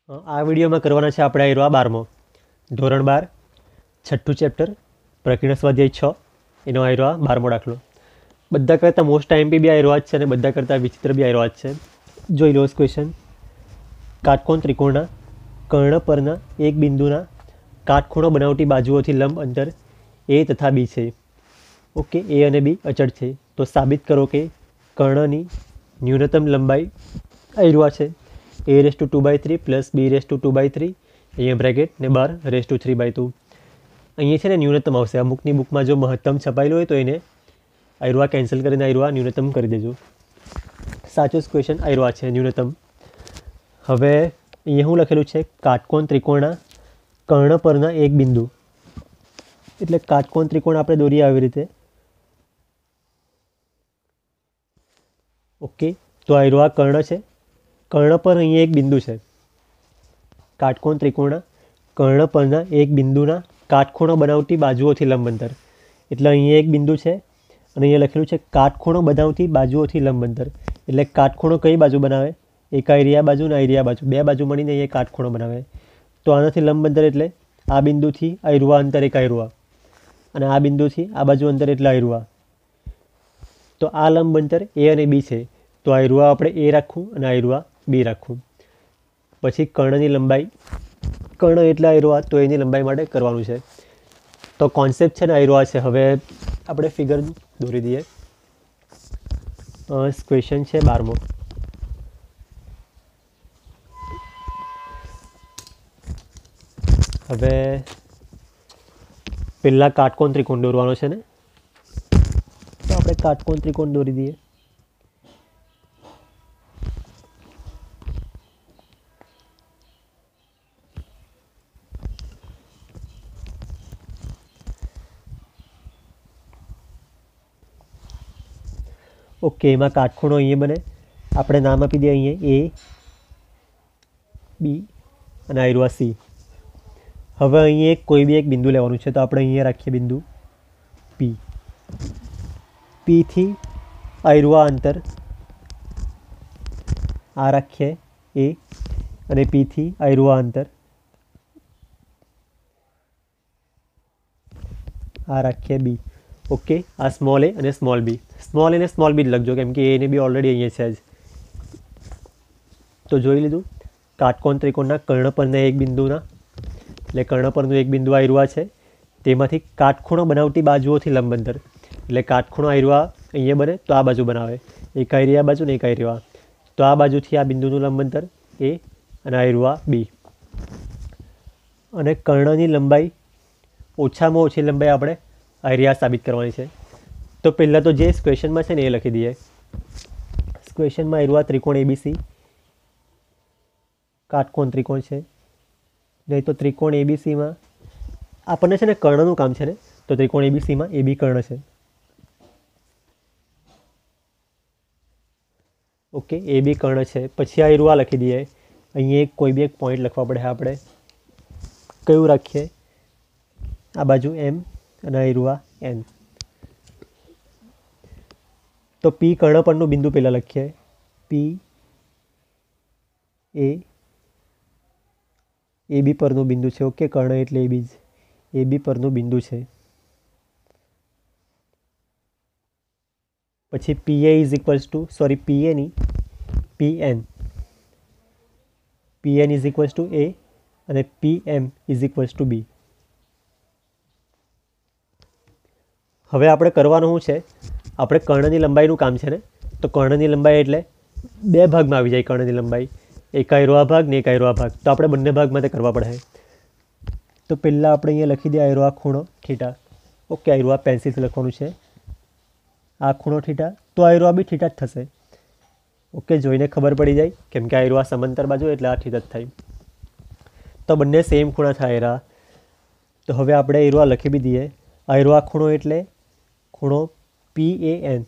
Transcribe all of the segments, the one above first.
આ વિડીયોમાં કરવાના છે આપણે આયરો 12મો ધોરણ 12 છઠ્ઠું ચેપ્ટર પ્રકરણ સ્વાધ્યાય 6 એનો આયરો 12મો દાખલો. બધા કરતાં મોસ્ટ આઈએમપી બી આયરો જ છે અને બધા કરતાં વિચિત્ર બી આયરો જ છે. જોઈ લો ક્વેશ્ચન. કાટકોણ ત્રિકોણના કર્ણ પરના એક બિંદુના કાટખૂણો બનાવતી બાજુઓથી લંબ અંતર એ તથા બી છે. ઓકે, એ અને બી અચળ છે. તો સાબિત કરો કે કર્ણની ન્યૂનતમ લંબાઈ આયરો છે a⁴ પ્લસ b⁴ અહીંયા બ્રેકેટ ને 12 3/2. અહીંયા છે ને ન્યૂનતમ આવશે. અમુકની બુકમાં જો મહત્તમ છપાયેલું હોય તો એને આયરો કેન્સલ કરીને આયરો ન્યૂનતમ કરી દેજો. સાચો ક્વેશ્ચન આયરો છે ન્યૂનતમ. હવે અહીંયા શું લખેલું છે? કાટકોણ ત્રિકોણના કર્ણ પરના એક બિંદુ. એટલે કાટકોણ ત્રિકોણ આપણે દોરીએ આવી રીતે. ઓકે, તો આયરો કર્ણ છે. કર્ણ પર અહીંયા એક બિંદુ છે. કાટકોણ ત્રિકોણના કર્ણ પરના એક બિંદુના કાટખૂણો બનાવતી બાજુઓથી લંબ અંતર. એટલે અહીંયા એક બિંદુ છે અને અહીંયા લખેલું છે કાટખૂણો બનાવતી બાજુઓથી લંબ અંતર. એટલે કાટખૂણો કઈ બાજુ બનાવે? એક આયરિયા બાજુ ને આયરિયા બાજુ, બે બાજુ મળીને અહીંયા કાટખૂણો બનાવે. તો આનાથી લંબ અંતર એટલે આ બિંદુથી આયરો અંતર એક આયરો અને આ બિંદુથી આ બાજુ અંતર એટલે આયરો. તો આ લંબ અંતર એ અને બી છે. તો આયરો આપણે એ રાખવું અને આયરો બી રાખવું. પછી કર્ણની લંબાઈ, કર્ણ એટલે આયરો તો એની લંબાઈ માટે કરવાનું છે. તો કોન્સેપ્ટ છે ને આયરો છે. હવે આપણે ફિગર દોરી દઈએ. ક્વેશ્ચન છે 12મો. હવે પહેલાં કાટકોણ ત્રિકોણ દોરવાનો છે ને, તો આપણે કાટકોણ ત્રિકોણ દોરી દઈએ. ઓકે, એમાં કાટખૂણો અહીંયા બને. આપણે નામ આપી દઈએ અહીંયા એ, બી અને આયરો સી. હવે અહીંયા કોઈ બી એક બિંદુ લેવાનું છે. તો આપણે અહીંયા રાખીએ બિંદુ પી. પીથી આયરો અંતર આ રાખીએ એ અને પીથી આયરો અંતર આ રાખીએ બી. ઓકે, આ સ્મોલ એ અને સ્મોલ બી. સ્મોલ એને સ્મોલ બી જ લખજો કેમ કે એને બી ઓલરેડી અહીંયા છે જ. તો જોઈ લીધું. કાટકોણ ત્રિકોણના કર્ણ પરના એક બિંદુના, એટલે કર્ણ પરનું એક બિંદુ આયરો છે, તેમાંથી કાટખૂણો બનાવતી બાજુઓથી લંબ અંતર. એટલે કાટખૂણો આયરો અહીંયા બને તો આ બાજુ બનાવે. એક આયરી આ બાજુ ને એક આયરી આ. તો આ બાજુથી આ બિંદુનું લંબ અંતર એ અને આયરો બી. અને કર્ણની લંબાઈ ઓછામાં ઓછી લંબાઈ આપણે આયરિયા સાબિત કરવાની છે. તો પહેલાં તો જે ક્વેશ્ચનમાં છે ને એ લખી દઈએ. ક્વેશ્ચનમાં આયરો ત્રિકોણ એબીસી કાટકોણ ત્રિકોણ છે. નહીં તો ત્રિકોણ એબીસીમાં આપણને છે ને કર્ણનું કામ છે ને, તો ત્રિકોણ એબીસીમાં એ બી કર્ણ છે. ઓકે, એ બી કર્ણ છે. પછી આયરો લખી દઈએ. અહીંયા કોઈ બી એક પોઈન્ટ લખવા પડે. આપણે કયું રાખીએ? આ બાજુ એમ અને આયરો એન. તો પી કર્ણ પરનું બિંદુ પહેલાં લખીએ. પી એ બી પરનું બિંદુ છે. ઓકે, કર્ણ એટલે એ બી જ. એ બી પરનું બિંદુ છે. પછી PA is equals to PA નહીં PN. PN is equals to A અને PM is equals to B. હવે આપણે કરવાનું શું છે? આપણે કર્ણની લંબાઈનું કામ છે ને, તો કર્ણની લંબાઈ એટલે બે ભાગમાં આવી જાય. કર્ણની લંબાઈ એક આયરો આ ભાગ ને એક આયરો આ ભાગ. તો આપણે બંને ભાગમાં તે કરવા પડે. તો પહેલાં આપણે અહીંયા લખી દઈએ આયરો ખૂણો થીટા. ઓકે, આયરો પેન્સિલથી લખવાનું છે. આ ખૂણો થીટા, તો આયરો બી થીટા જ થશે. ઓકે, જોઈને ખબર પડી જાય કેમ કે આયરો સમાંતર બાજુ એટલે આ થીટા જ થાય. તો બંને સેમ ખૂણા થાય. તો હવે આપણે આયરો લખી બી દઈએ. આયરો ખૂણો એટલે ખૂણો PAN.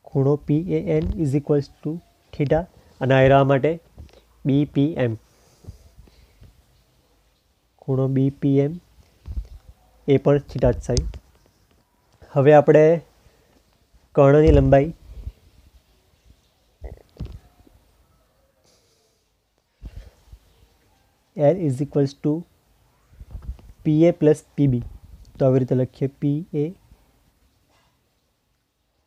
ખૂણો PAN is equals two theta અને આયરા માટે BPM. ખૂણો BPM એ પણ થીટા જ થાય. હવે આપણે કર્ણની લંબાઈ L is equals two P A plus PB. તો આવી રીતે લખીએ પી એ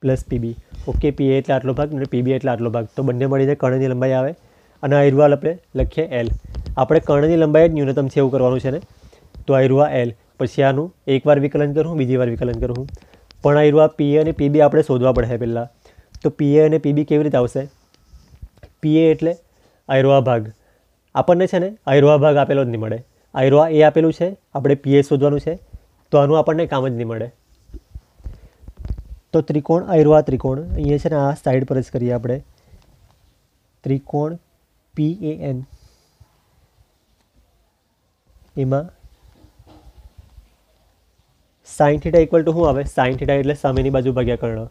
પ્લસ પીબી. ઓકે, પી એ એટલે આટલો ભાગ અને પીબી એટલે આટલો ભાગ. તો બંને મળીને કર્ણની લંબાઈ આવે અને આ રૂવાલ આપણે લખીએ એલ. આપણે કર્ણની લંબાઈ જ ન્યૂનતમ છે એવું કરવાનું છે ને. તો આ રૂવા એલ. પછી આનું એકવાર વિકલન કરું, બીજી વાર વિકલન કરું. પણ આ રૂવા પી એ અને પીબી આપણે શોધવા પડે પહેલાં. તો પી એ અને પીબી કેવી રીતે આવશે? પી એ એટલે આયરોઆ ભાગ. આપણને છે ને આયરોઆ ભાગ આપેલો જ નહીં મળે. આયરોઆ એ આપેલું છે, આપણે પી એ શોધવાનું છે, તો આનું આપણને કામ જ નહીં મળે. તો ત્રિકોણ આયરોઆ ત્રિકોણ અહીંયા છે ને આ સાઈડ પર જ કરીએ આપણે. ત્રિકોણ પી એ એન, એમાં સાઇન થીટા ઇક્વલ ટુ શું આવે? સાઇન થીટા એટલે સામેની બાજુ ભાગ્યા કર્ણ.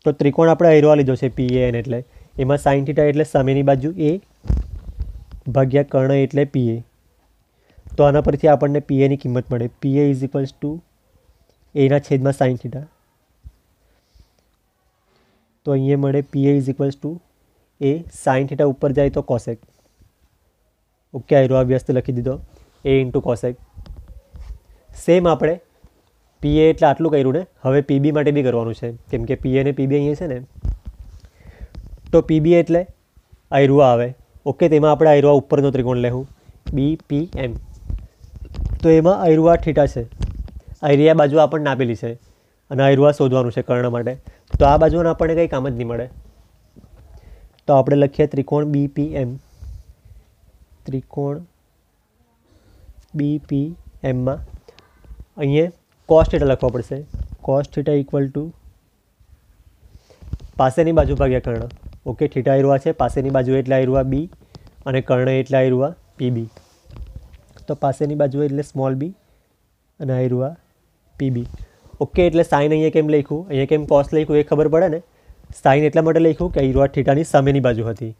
તો ત્રિકોણ આપણે આયરોઆ લીધો છે પી એ એન એટલે એમાં સાઇન થીટા એટલે સામેની બાજુ એ ભાગ્યા કર્ણ એટલે પી એ. તો આના પરથી આપણને પી એની કિંમત મળે. P A is equals to એના છેદમાં સાઇન થીટા. તો અહીંયા મળે P A is equals to A sine theta ઉપર જાય તો કોસેક. ઓકે, આયરોઆ વ્યસ્ત લખી દીધો એ ઇન્ટુ કોસેક. સેમ આપણે પી એ એટલે આટલું કર્યું ને, હવે પીબી માટે બી કરવાનું છે, કેમ કે પી એ અને પીબી અહીંયા છે ને. તો પીબી એટલે આયરુઆ આવે. ઓકે, તેમાં આપણે આયરુઆ ઉપરનો ત્રિકોણ લેવું બી પી એમ. તો એમાં આયરુઆ થીટા છે, આયરિયા બાજુ આપણને આપેલી છે અને આયરુઆ શોધવાનું છે કર્ણ માટે. તો આ બાજુને આપણને કંઈ કામ જ નહીં મળે. તો આપણે લખીએ ત્રિકોણ બી પી એમ. ત્રિકોણ બી પી એમમાં અહીંયા કોસ થીટા લખવા પડશે. કોસ થીટા ઇક્વલ ટુ પાસેની બાજુ ભાગ્યા કર્ણ. ઓકે, થીટા આયરુઆ છે, પાસેની બાજુ એટલે આયરુઆ બી અને કર્ણ એટલે આયરુઆ પીબી. તો પાસેની બાજુ એટલે સ્મોલ બી અને આયરુઆ પીબી. ઓકે, એટલે સાઇન અહીંયા કેમ લખ્યું, અહીંયા કેમ કોસ લખ્યું એ ખબર પડે ને. સાઇન એટલા માટે લખ્યું કે આયરુઆ થીટાની સામેની બાજુ હતી.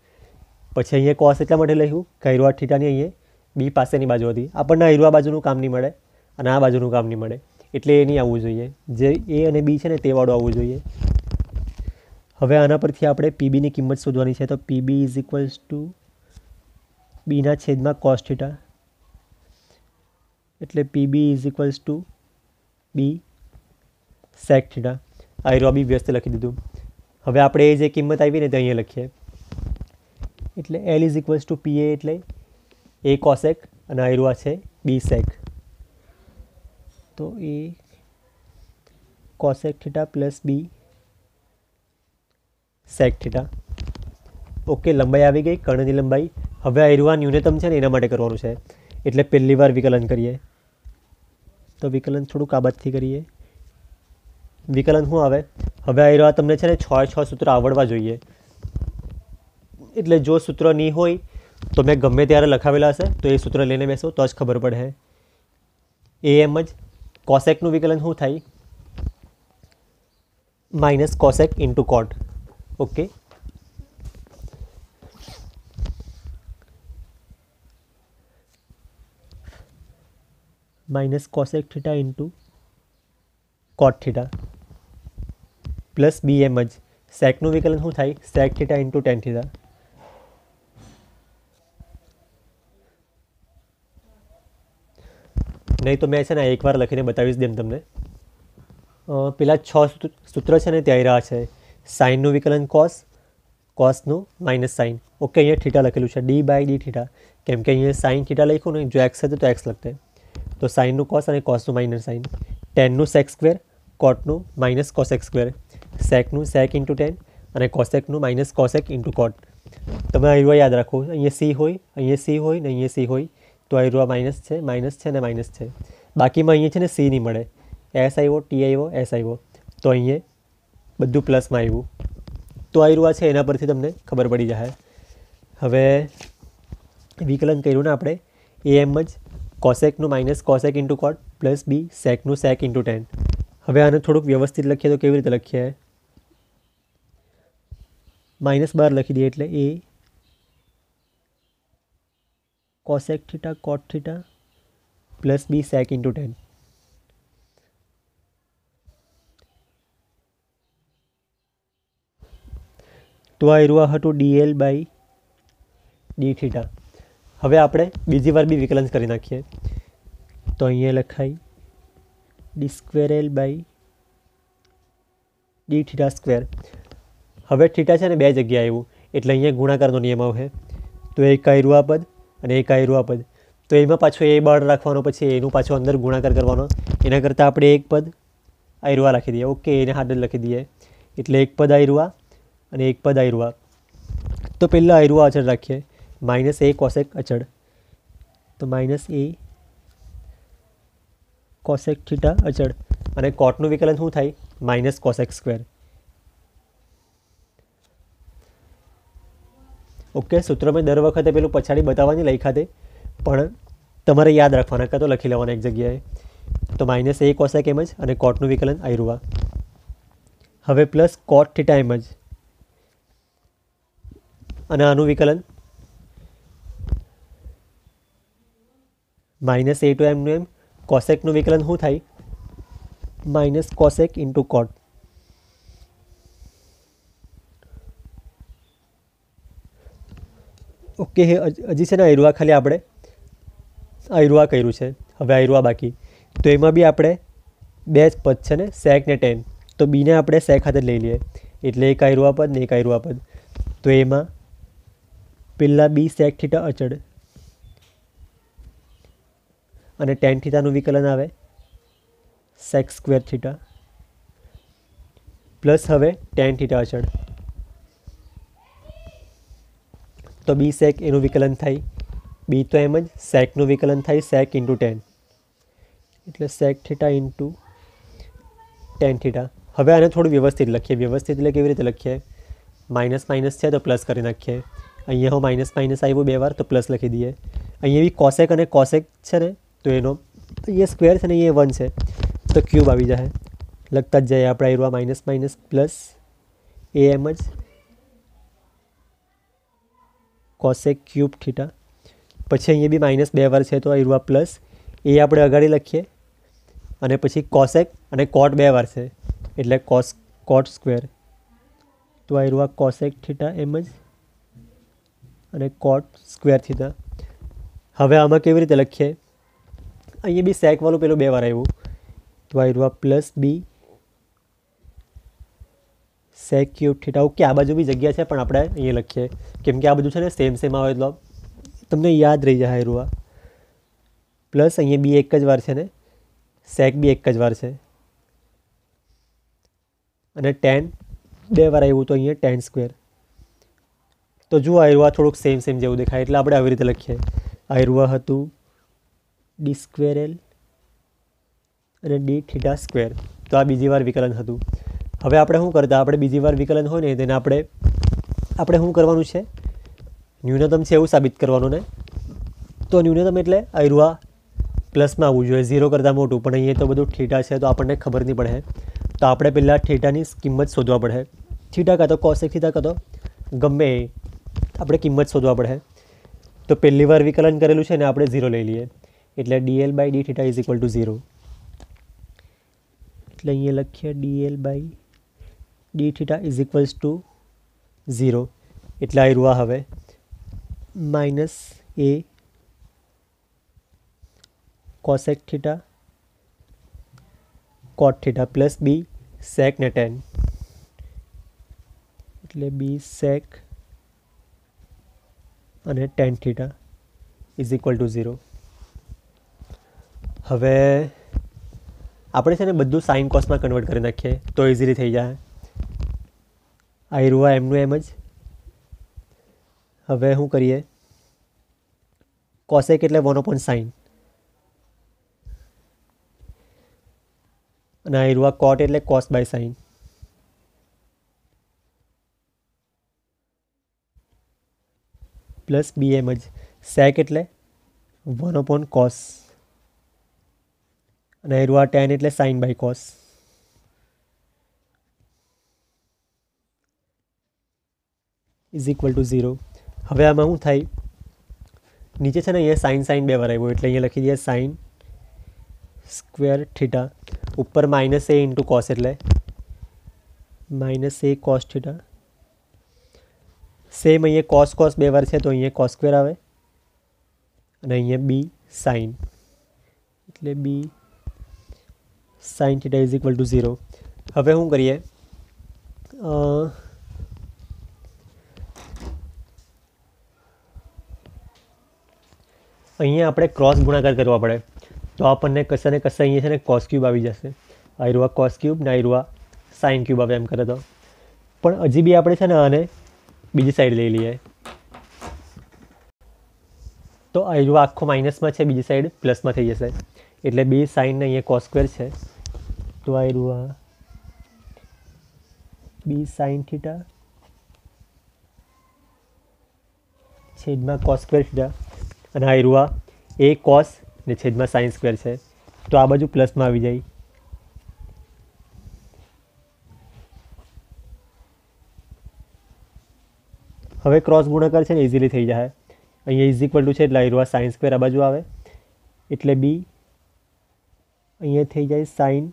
પછી અહીંયા કોસ એટલા માટે લખ્યું કે આયરુઆ થીટાની અહીંયા બી પાસેની બાજુ હતી. આપણને આયરુઆ બાજુનું કામ નહીં મળે અને આ બાજુનું કામ નહીં મળે, એટલે એ નહીં આવવું જોઈએ. જે એ અને બી છે ને તે વાળું આવવું જોઈએ. હવે આના પરથી આપણે પીબીની કિંમત શોધવાની છે. તો પીબી ઇઝ ઇક્વલ્સ ટુ બીના છેદમાં કોસ થીટા. એટલે PB is equals to B sec theta. આયરુઆ બી વ્યસ્ત લખી દીધું. હવે આપણે એ જે કિંમત આવી ને તે અહીંયા લખીએ. એટલે એલ ઇઝ ઇક્વલ્સ ટુ પી એ એટલે એ કોસેક અને આયરુઆ છે બી સેક. તો એ cosec theta plus B sec theta. Okay, લંબાઈ આવી ગઈ, કર્ણની લંબાઈ. હવે આયરુઆ ન્યૂનતમ છે ને એના માટે કરવાનું છે, એટલે પહેલી વાર વિકલન કરીએ. તો વિકલન થોડુંક આ બાજુથી કરીએ. વિકલન શું આવે? હવે આયરુઆ તમને છે ને 6 સૂત્ર આવડવા જોઈએ. એટલે જો સૂત્ર નહીં હોય તો મેં ગમે ત્યારે લખાવેલા હશે તો એ સૂત્ર લઈને બેસો તો જ ખબર પડે. એ એમ જ કોસેકનું વિકલન શું થાય? Minus cosec into cot. Okay, minus cosec theta into cot theta plus બી એમ જ. સેકનું વિકલન શું થાય? Sec theta into tan theta. નહીં તો મેં છે ને એકવાર લખીને બતાવીશ દેમ તમને. પેલા 6 સૂત્ર છે ને તે આવી રહ્યા છે. સાઇનનું વિકલન કોસ, કોસનું માઇનસ સાઇન. ઓકે, અહીંયા થીટા લખેલું છે ડી બાય ડી થીટા, કેમ કે અહીંયા સાઇન થીટા લખ્યું ને, જો એક્સ હતું તો એક્સ લખતે. તો સાઇનનું કોસ અને કોસનું માઇનસ સાઇન. ટેનનું સેક સ્ક્વેર, કોટનું માઇનસ કોસેક સ્ક્વેર. સેકનું સેક ઇન્ટુ ટેન અને કોસેકનું માઇનસ કોસેક ઇન્ટુ કોટ. તમે આયરુઆ યાદ રાખો, અહીંયા સી હોય, અહીંયા સી હોય ને અહીંયા સી હોય તો આયરુઆ માઇનસ છે ને માઇનસ છે. બાકીમાં અહીંયા છે ને સી નહીં મળે. એસ આવ્યો, ટી આવ્યો, એસ આવ્યો, તો અહીંયા બધું પ્લસમાં આવ્યું. તો આયરુઆ છે એના પરથી તમને ખબર પડી જાય. હવે વિકલન કર્યું ને આપણે એ એમ જ કોસેકનું minus cosec into cot plus B સેકનું સેક ઇન્ટુ ટેન. હવે આને થોડુંક વ્યવસ્થિત લખીએ તો કેવી રીતે લખીએ? માઇનસ બાર લખી દઈએ એટલે A cosec theta cot theta plus B sec into tan. તો આયરુઆ હતું ડીએલ બાય ડી થીટા. હવે આપણે બીજી વાર બી વિકલન કરી નાખીએ. તો અહીંયા લખાય d square l by D theta square. હવે થીટા છે ને બે જગ્યાએ આવ્યું એટલે અહીંયા ગુણાકારનો નિયમ આવશે. તો એક આયરું આ પદ અને એક આયરું આ પદ. તો એમાં પાછો એ બળ રાખવાનો, પછી એનું પાછો અંદર ગુણાકાર કરવાનો. એના કરતાં આપણે એક પદ આયરું આ રાખી દઈએ. ઓકે, એને હાથ જ લખી દઈએ. એટલે એક પદ આયરું આ અને એક પદ આયરું આ. તો પહેલાં આયરું આ અચળ રાખીએ, માઇનસ એ કોસેક અચળ. તો માઇનસ એ કોસેક થીટા અચળ. અને કોટનું વિકલન શું થાય? Minus cosec square. ઓકે, સૂત્ર મેં દર વખતે પેલું પછાડી બતાવવાની લખ્યા તે, પણ તમારે યાદ રાખવાના, કાં તો લખી લેવાના એક જગ્યાએ. તો માઇનસ એ કોસેક એમ જ, અને કોટનું વિકલન આયરું આ. હવે પ્લસ કોટ થીટા એમ જ, અને આનું વિકલન માઇનસ એ ટુ એમનું એમ. કોસેકનું વિકલન શું થાય? Minus cosec into cot. Okay, હજી છે ને આયરું આ ખાલી આપણે આયરું આ કર્યું છે. હવે આયરું આ બાકી. તો એમાં બી આપણે બે જ પદ છે ને, સેક ને ટેન. તો બીને આપણે સેક હાથે જ લઈ લઈએ. એટલે એક આયરું આ પદ ને એક આયરું આ પદ. તો એમાં પહેલાં બી સેક થીટા અચળ અને ટેન થીટાનું વિકલન આવે સેક સ્ક્વેર થીટા પ્લસ હવે ટેન થીટા અચળ. તો બી સેક એનું વિકલન થાય, બી તો એમ જ, સેકનું વિકલન થાય સેક ઇન્ટુ ટેન. એટલે sec theta into tan theta. હવે આને થોડું વ્યવસ્થિત લખીએ. વ્યવસ્થિત એટલે કેવી રીતે લખીએ? માઇનસ માઇનસ છે તો પ્લસ કરી નાખીએ. અહીંયા હું માઇનસ માઇનસ આવ્યું બે વાર તો પ્લસ લખી દઈએ. અહીંયા બી કોસેક અને કોસેક છે ને, તો એનો અહીંયા સ્ક્વેર છે ને અહીંયા 1 છે તો ક્યુબ આવી જાય. લખતા જ જાય આપણે આયરું માઇનસ માઇનસ પ્લસ એ એમ જ કોસેક ક્યુબ થીટા. પછી અહીંયા બી માઇનસ બે વાર છે તો આયરું પ્લસ એ આપણે અગાડી લખીએ. અને પછી કોસેક અને કોટ બે વાર છે એટલે કોટ સ્ક્વેર. તો આયરું કોસેક થીટા એમ જ અને કોટ સ્ક્વેર થીટા. હવે આમાં કેવી રીતે લખીએ? અહીંયા બી સેકવાળું પેલું બે વાર આવ્યું તો આયરું પ્લસ બી સેક ક્યુબ થીટા. ઓકે, આ બાજુ બી જગ્યા છે પણ આપણે અહીંયા લખીએ કેમ કે આ બધું છે ને સેમ સેમ આવે એટલે તમને યાદ રહી જાય. આયરું પ્લસ અહીંયા બી એક જ વાર છે ને, સેક બી એક જ વાર છે અને ટેન બે વાર આવ્યું તો અહીંયા ટેન સ્ક્વેર. તો જુઓ આયરું થોડુંક સેમ સેમ જેવું દેખાય એટલે આપણે આવી રીતે લખીએ. આયરું હતું ડી સ્ક્વેર એલ અને ડી થીટા સ્ક્વેર. તો આ બીજી વાર વિકલન હતું. હવે આપણે શું કરતા? આપણે બીજી વાર વિકલન હોય ને તેને આપણે શું કરવાનું છે? ન્યૂનતમ છે એવું સાબિત કરવાનું ને. તો ન્યૂનતમ એટલે આયરું પ્લસમાં આવવું જોઈએ, 0 કરતાં મોટું. પણ અહીંયા તો બધું થીટા છે તો આપણને ખબર નહીં પડે. તો આપણે પહેલાં થીટાની કિંમત શોધવા પડે. થીટા કાં તો કોસેક થીટા કાં તો ગમે એ આપણે કિંમત શોધવા પડે. તો પહેલી વાર વિકલન કરેલું છે ને આપણે 0 લઈ લઈએ. એટલે DL by D theta is equal to 0. એટલે અહીંયા લખીએ DL by D theta is equals to 0. એટલે આયરું હવે minus A cosec theta cot theta plus B sec ને ટેન. એટલે બી સેક અને tan theta is equal to 0. હવે આપણે છે ને બધું સાઇન કોસમાં કન્વર્ટ કરી નાખીએ તો ઇઝીલી થઈ જાય. આયરું એમનું એમ જ. હવે શું કરીએ? કોસેક એટલે 1/sin અને આયરું કોટ એટલે કોસ બાય સાઇન. પ્લસ બી એમ જ. સેક એટલે 1/cos અને આયરું ટેન એટલે sine by cos. Is equal to 0. હવે આમાં શું થાય? નીચે છે ને અહીંયા સાઇન બે વાર આવ્યું એટલે અહીંયા લખી દઈએ સાઇન સ્ક્વેર થીટા. ઉપર માઇનસ એ ઇન્ટુ કોસ એટલે માઇનસ એ કોસ થીટા. સેમ અહીંયા કોસ બે વાર છે તો અહીંયા કોસ સ્ક્વેર આવે અને અહીંયા બી સાઇન, એટલે B sine theta is equal to 0. હવે શું કરીએ, અહીંયા આપણે ક્રોસ ગુણાકાર કરવા પડે, તો આપણને કશે ને કશે અહીંયા છે ને કોસ ક્યુબ આવી જશે. આયરુઆ કોસ ક્યુબ ને આયરુઆ સાઇન ક્યુબ આવે એમ કરે તો. પણ હજી બી આપણે છે ને આને બીજી સાઈડ લઈ લઈએ, તો આયરુઆ આખો માઇનસમાં છે, બીજી સાઈડ પ્લસમાં થઈ જશે. એટલે બી સાઇન ને અહીંયા કોસ સ્ક્વેર છે, તો આયરુઆ બી સાઇન થીટા છેદમાં કોસ સ્ક્વેર થીટા, અને આયરુઆ એ કોસ ને છેદમાં સાઇન સ્ક્વેર છે, તો આ બાજુ પ્લસમાં આવી જાય. હવે ક્રોસ ગુણાકાર છે ને ઇઝીલી થઈ જાય. અહીંયા ઇઝ ઇક્વલ ટુ છે એટલે આયરુઆ સાઇન સ્ક્વેર આ બાજુ આવે, એટલે બી અહીંયા થઈ જાય સાઇન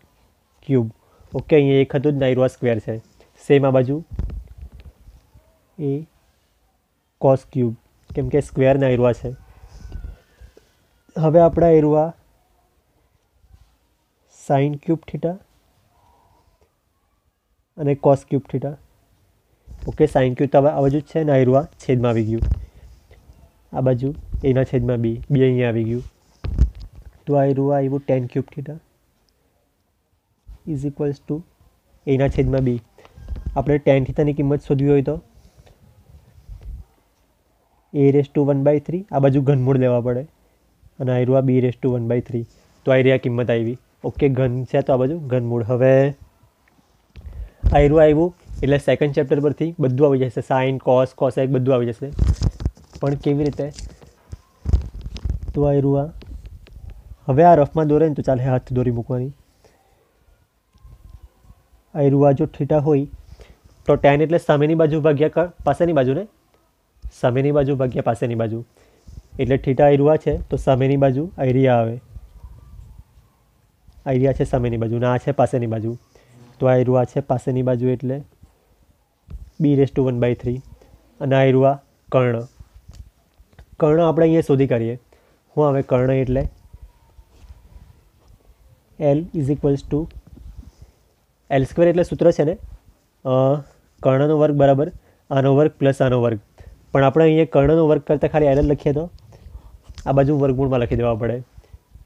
ક્યુબ. ઓકે, અહીંયા એક હતું જ આયરુઆ સ્ક્વેર છે, સેમ આ બાજુ એ કોસ ક્યુબ, કેમ કે સ્ક્વેર ને આયરુઆ છે. હવે આપણા આયરુઆ સાઇન ક્યુબ થીટા અને cos cube theta. Okay, sign cube તો આ બાજુ જ છે ને આયરુઆ છેદમાં આવી ગયું, આ બાજુ એના છેદમાં બી, બી અહીંયા આવી ગયું, તો આયરુઆ આવ્યું ten cube theta is equals to એના છેદમાં બી. આપણે ટેન થીટાની કિંમત શોધવી હોય તો a⁻1/3, આ બાજુ ઘનમૂળ લેવા પડે, અને આયરુઆ b⁻1/3, તો આયરી કિંમત આવી. ઓકે, ઘન છે તો આ બાજુ ઘનમૂળ. હવે આયરુઆ આવ્યું એટલે સેકન્ડ ચેપ્ટર પરથી બધું આવી જશે, સાઇન કોસ કોસેક બધું આવી જશે. પણ કેવી રીતે, તો આયરુઆ હવે આ રફમાં દોરે ને તો ચાલે, હાથ દોરી મૂકવાની. આયરુઆ જો થીટા હોય તો ટેન એટલે સામેની બાજુ ભાગ્યા પાસેની બાજુ ને, સામેની બાજુ ભાગ્યા પાસેની બાજુ, એટલે થીટા આયરુઆ છે તો સામેની બાજુ આયરિયા આવે, આયરિયા છે સામેની બાજુ, ને આ છે પાસેની બાજુ, તો આયરુઆ છે પાસેની બાજુ એટલે b⁻1/3. અને આયરુઆ કર્ણ, કર્ણ આપણે અહીંયા શોધી કાઢીએ. શું આવે કર્ણ, એટલે L is equals two L square, એટલે સૂત્ર છે ને કર્ણનો વર્ગ બરાબર આનો વર્ગ પ્લસ આનો વર્ગ. પણ આપણે અહીંયા કર્ણનો વર્ગ કરતાં ખાલી L જ લખીએ તો આ બાજુ વર્ગમૂળમાં લખી દેવા પડે,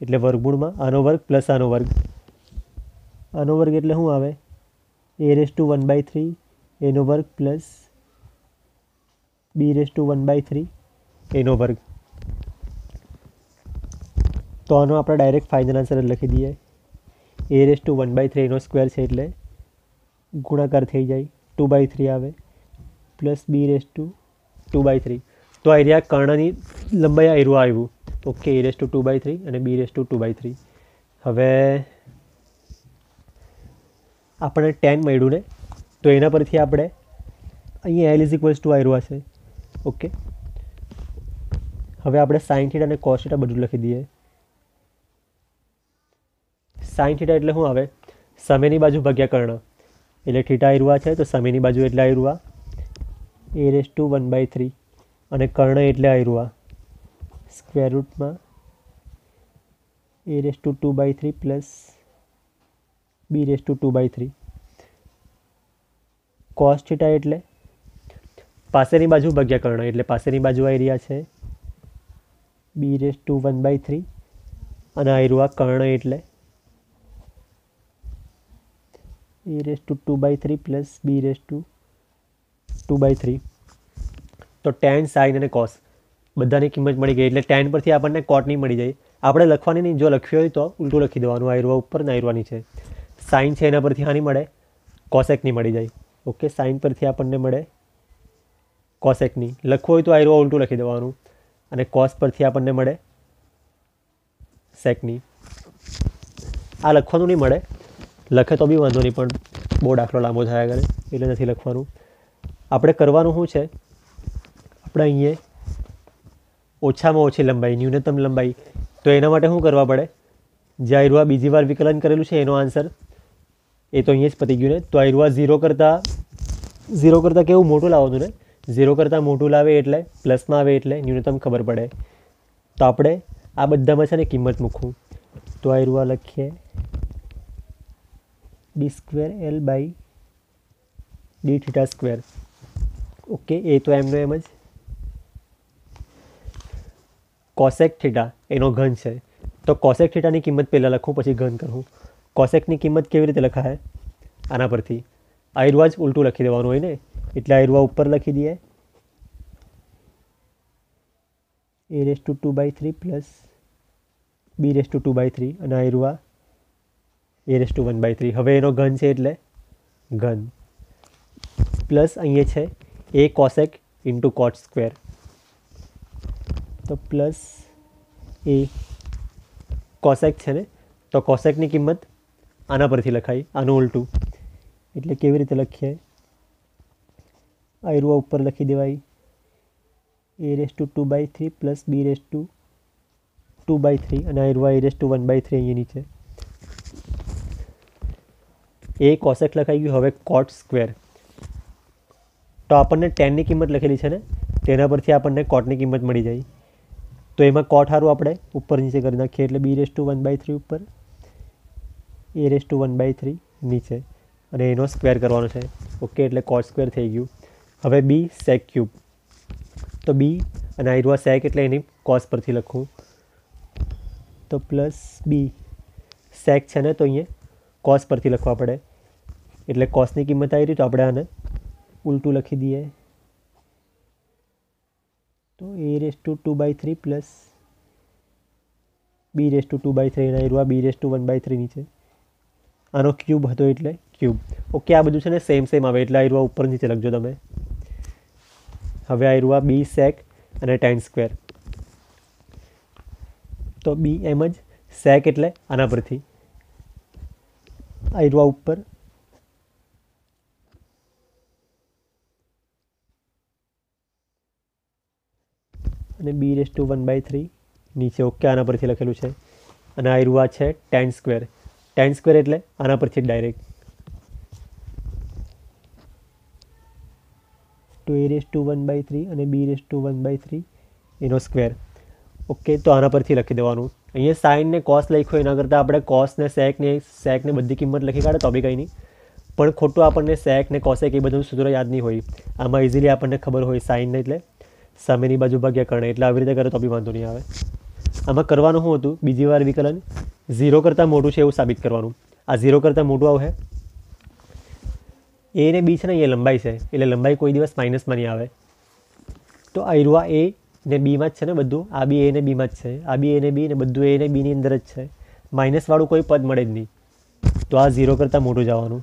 એટલે વર્ગમૂળમાં આનો વર્ગ પ્લસ આનો વર્ગ. આનો વર્ગ એટલે શું આવે a⁻1/3 એનો વર્ગ પ્લસ b⁻1/3 એનો વર્ગ. તો આનો આપણે ડાયરેક્ટ ફાઇનલ આન્સર જ લખી દઈએ, a⁻1/3 એનો સ્ક્વેર છે એટલે ગુણાકાર થઈ જાય, 2/3 આવે પ્લસ b⁻2/3. તો આયરિયા કર્ણની લંબાઈ આયરુઆ આવ્યું. ઓકે, a⁻2/3 અને b⁻2/3. હવે આપણે 10 મળ્યું ને, તો એના પરથી આપણે અહીંયા L ઇઝ ઇક્વલ્સ ટુ આયરુઆ છે. ઓકે, હવે આપણે સાઇન થીટા અને કોસ થીટા બધું લખી દઈએ. સાઇન થીટા એટલે શું આવે, સામેની બાજુ ભાગ્યા કર્ણ, એટલે થીટા આયરુઆ છે તો સામેની બાજુ એટલે આયરુઆ a⁻1/3, અને કર્ણ એટલે આયરુઆ સ્ક્વેર રૂટમાં a⁻2/3 plus b⁻2/3. Cos theta એટલે પાસેની બાજુ ભાગ્યા કર્ણ, એટલે પાસેની બાજુ આયરિયા છે b⁻1/3, અને આયરુઆ કર્ણ એટલે a⁻2/3 પ્લસ b⁻2/3. તો ટેન સાઇન અને કોસ બધાની કિંમત મળી ગઈ, એટલે ટેન પરથી આપણને કોટની મળી જાય. આપણે લખવાની નહીં, જો લખ્યું હોય તો ઉલટું લખી દેવાનું, આયરુઆ ઉપર ને આયરુઆ નીચે. સાઇન છે એના પરથી હાની મળે, કોસેકની મળી જાય. ઓકે, સાઇન પરથી આપણને મળે કોસેકની, લખવું હોય તો આયરુઆ ઉલટું લખી દેવાનું, અને કોસ પરથી આપણને મળે સેકની. આ લખવાનું નહીં મળે, લખે તો બી વાંધો નહીં, પણ બહુ દાખલો લાંબો થયા કરે એટલે નથી લખવાનું. આપણે કરવાનું શું છે, આપણે અહીંયા ઓછામાં ઓછી લંબાઈ, ન્યૂનતમ લંબાઈ, તો એના માટે શું કરવા પડે, જે આયરુઆ બીજી વાર વિકલન કરેલું છે એનો આન્સર એ તો અહીંયા જ પતી ગયું ને. તો આયરુઆ 0 કરતાં કેવું મોટું લાવવાનું ને, 0 કરતાં મોટું લાવે એટલે પ્લસમાં આવે એટલે ન્યૂનતમ ખબર પડે. તો આપણે આ બધામાં છે ને કિંમત મૂકવું. તો આ રૂઆ લખીએ d²L બાય d². ઓકે, એ તો એમનો એમ જ. કોસેક થીટા એનો ઘન છે, તો કોસેક થીટાની કિંમત પહેલાં લખું પછી ઘન કરું. કોસેકની કિંમત કેવી રીતે લખાય? આના પરથી. આ રૂઆ જ ઉલટું લખી દેવાનું હોય ને, એટલે આ રૂઆ ઉપર લખી દઈએ a⁴ પ્લસ b⁴ અને આ રૂઆ a⁴. હવે એનો ઘન છે એટલે ઘન પ્લસ અહીંયા છે a કોસેક ઇન્ટુ cot². તો પ્લસ એ કોસેક છે ને, તો કોસેકની કિંમત આના પરથી લખાય, આનું ઉલટું. એટલે કેવી રીતે લખીએ? આ રૂઆ ઉપર લખી દેવાય a⁴ પ્લસ b⁴ અને આ રૂઆ a⁴ અહીંયા નીચે. એ કોસેક લખાઈ ગયું. હવે cot². તો આપણને ટેનની કિંમત લખેલી છે ને, તેના પરથી આપણને કોટની કિંમત મળી જાય. તો એમાં કોટ સારું આપણે ઉપર નીચે કરી નાખીએ, એટલે b⁴ ઉપર a⁴ નીચે અને એનો સ્ક્વેર કરવાનો છે. ઓકે, એટલે cot² થઈ ગયું. હવે b sec³. તો b અને આ રૂઆ સેક એટલે એની કોસ પરથી લખું, તો પ્લસ b સેક છે ને, તો અહીંયા કોસ પરથી લખવા પડે, એટલે કોસની કિંમત આવી રહી. તો આપણે આને ઉલટું લખી દઈએ, તો a⁴ પ્લસ b⁴ અને રૂઆ b⁴ નીચે. આનો ક્યુબ હતો એટલે ક્યુબ. ઓકે, આ બધું છે ને સેમ આવે, એટલે આ રૂઆ ઉપર નીચે લખજો તમે. હવે આ રૂઆ b sec અને tan². તો b એમ જ, સેક એટલે આના પરથી આ રૂઆ ઉપર અને b⁴ નીચે. ઓકે, આના પરથી લખેલું છે. અને આ રૂઆ છે tan². tan² એટલે આના પરથી ડાયરેક્ટ. તો a⁴ અને b⁴ એનો સ્ક્વેર. ઓકે, તો આના પરથી લખી દેવાનું. અહીંયા સાઇન ને કોસ લખ્યો, એના કરતાં આપણે કોસ ને સેકને બધી કિંમત લખી કાઢે તો બી કંઈ નહીં. પણ ખોટું આપણને સેક ને કોસેક એ બધું સૂત્ર યાદ નહીં હોય. આમાં ઇઝીલી આપણને ખબર હોય સાઇનને એટલે સામેની બાજુ ભાગ્યા કર્ણ, એટલે આવી રીતે કરે તો બી વાંધો નહીં આવે. આમાં કરવાનું શું હતું? બીજી વાર વિકલન 0 કરતાં મોટું છે એવું સાબિત કરવાનું. આ 0 કરતાં મોટું આવશે. એ ને બી છે ને, એ લંબાઈ છે, એટલે લંબાઈ કોઈ દિવસ માઇનસમાં નહીં આવે. તો આ રૂઆ એ ને બીમાં જ છે ને બધું, આ બી એ ને બીમાં જ છે, આ બી એ ને બી ને બધું એ ને બીની અંદર જ છે. માઇનસવાળું કોઈ પદ મળે જ નહીં. તો આ 0 કરતાં મોટું જવાનું.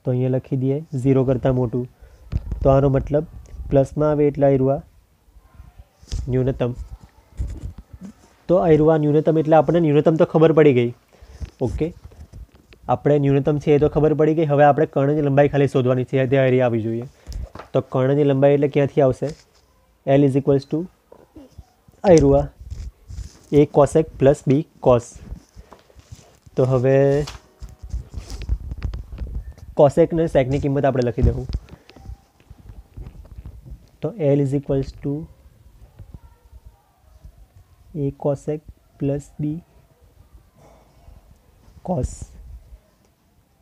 તો અહીંયા લખી દઈએ 0 કરતાં મોટું. તો આનો મતલબ પ્લસમાં આવે એટલે આ રૂઆ ન્યૂનતમ. તો આ રૂઆ ન્યૂનતમ એટલે આપણને ન્યૂનતમ તો ખબર પડી ગઈ. ઓકે, આપણે ન્યૂનતમ છે એ તો ખબર પડી ગઈ. હવે આપણે કર્ણની લંબાઈ ખાલી શોધવાની છે, તે એરિયા આવી જોઈએ. તો કર્ણની લંબાઈ એટલે ક્યાંથી આવશે? L = આ રૂઆ a cosec plus b cos. તો હવે કોસેક ને સેકની કિંમત આપણે લખી દેવું. તો L = a cosec plus b cos.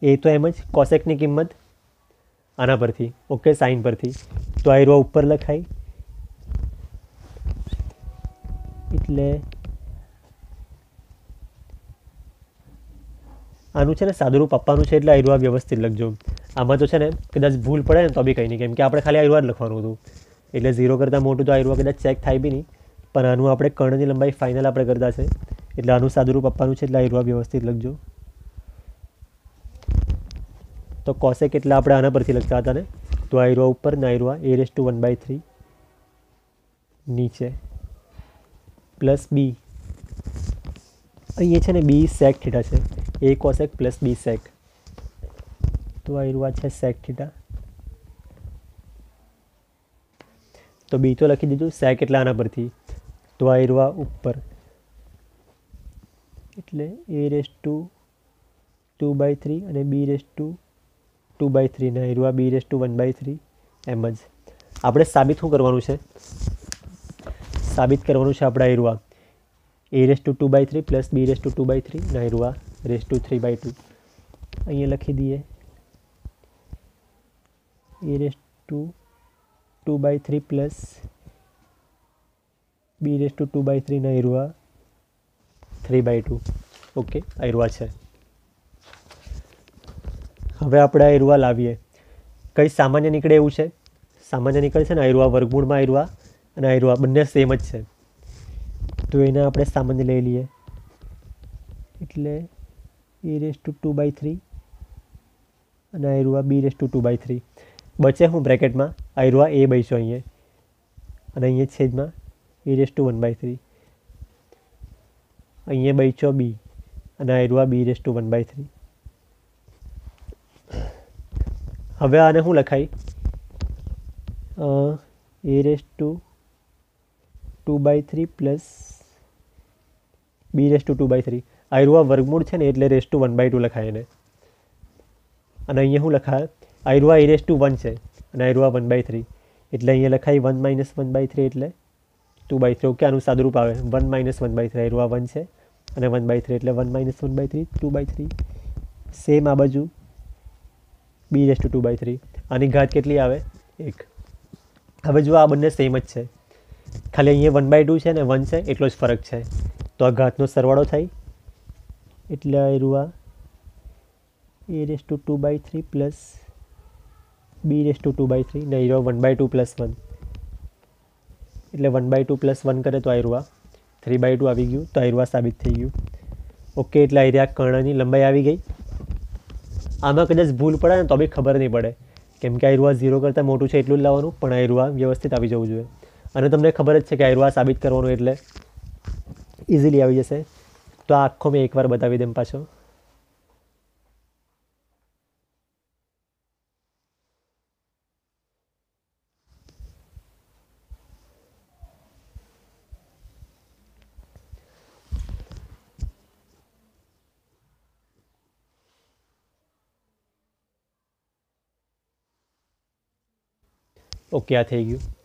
એ તો એમ જ, કોસેકની કિંમત આના પરથી. ઓકે, સાઇન પરથી. તો આ રૂઆ ઉપર લખાય, એટલે આનું છે ને સાદુરૂપ આપવાનું છે, એટલે આ રૂઆ વ્યવસ્થિત લખજો. આમાં તો છે ને કદાચ ભૂલ પડે ને તો બી કંઈ નહીં, કેમ કે આપણે ખાલી આ રૂઆ જ લખવાનું હતું. એટલે 0 કરતાં મોટું તો આ રૂઆ કદાચ ચેક થાય બી નહીં, પણ આનું આપણે કર્ણની લંબાઈ ફાઇનલ આપણે કરતા છે, એટલે આનું સાદુરૂપ આપવાનું છે, એટલે આ રૂઆ વ્યવસ્થિત લખજો. તો કોસેક એટલે આપણે આના પરથી લખતા હતા ને, તો આ રૂઆ ઉપર ને આ રૂઆ a⁴ નીચે પ્લસ બી. અહીંયા છે ને બી સેક થીટા છે, a કોસેક પ્લસ બી સેક. તો આ રૂઆ છે સેક થીટા. તો બી તો લખી દીધું, સેક એટલે આના પરથી. તો આ રૂઆ ઉપર એટલે a⁴ અને b⁴ ને આ રૂઆ b⁴ એમ જ. આપણે સાબિત શું કરવાનું છે? સાબિત કરવાનું છે આપણે આ રૂઆ A raise to 2/3 plus B raise to 2/3 ને આયરું આ રેસ ટુ 3/2. અહીંયા લખી દઈએ A raise to 2/3 plus B raise to 2/3 ને આયરું આ 3/2. ઓકે, આયરું આ છે. હવે આપણે આયરું આ લાવીએ. કંઈ સામાન્ય નીકળે એવું છે? સામાન્ય નીકળે છે ને આયરું આ વર્ગમૂળમાં આયરું આ અને આયરું આ બંને સેમ જ છે. તો એને આપણે સામાન્ય લઈ લઈએ. એટલે એ રેસ ટુ 2/3 અને આયરું આ બી રેસ ટુ 2/3. બચે હું બ્રેકેટમાં આયરું આ એ બચ્યો અહીંયા અને અહીંયા છેદમાં એ રેસ ટુ 1/3. અહીંયા બચ્યો બી અને આયરું આ બી રેસ ટુ 1/3. હવે આને શું લખાય? A raise to 2/3 plus B raise to 2/3. આયરું આ વર્ગમૂળ છે ને એટલે રેસ ટુ 1/2 લખાય એને. અને અહીંયા શું લખાય? આયરું આ એ રેસ ટુ 1 છે અને આયરું આ 1/3 એટલે અહીંયા લખાય 1 - 1/3 એટલે 2/3. ઓકે, આનું સાદુરૂપ આવે 1 - 1/3. આયરું આ 1 છે અને 1/3 એટલે 1 - 1/3 2/3. સેમ આ બાજુ બી રેસ ટુ 2/3. આની ઘાત કેટલી આવે? 1. હવે જો આ બંને સેમ જ છે, ખાલી અહીંયા 1/2 છે ને 1 છે એટલો જ ફરક છે. તો આ ઘાતનો સરવાળો થાય એટલે આયરું આ A raise to 2/3 plus B raise to 2/3 ને આયરું 1/2 પ્લસ 1 એટલે 1/2 પ્લસ 1 કરે તો આયરું આ 3/2 આવી ગયું. તો આયરું આ સાબિત થઈ ગયું. ઓકે, એટલે આયરી આ કર્ણની લંબાઈ આવી ગઈ. આમાં કદાચ ભૂલ પડે ને તો બી ખબર નહીં પડે, કેમ કે આયરું આ 0 કરતાં મોટું છે એટલું જ લાવવાનું, પણ આયરું આ વ્યવસ્થિત આવી જવું જોઈએ. અને તમને ખબર જ છે કે આયરું આ સાબિત કરવાનું એટલે ઇઝીલી આવી જશે. તો આ આખો મેં એકવાર બતાવી દઉં પાછો. ઓકે, આ થઈ ગયું.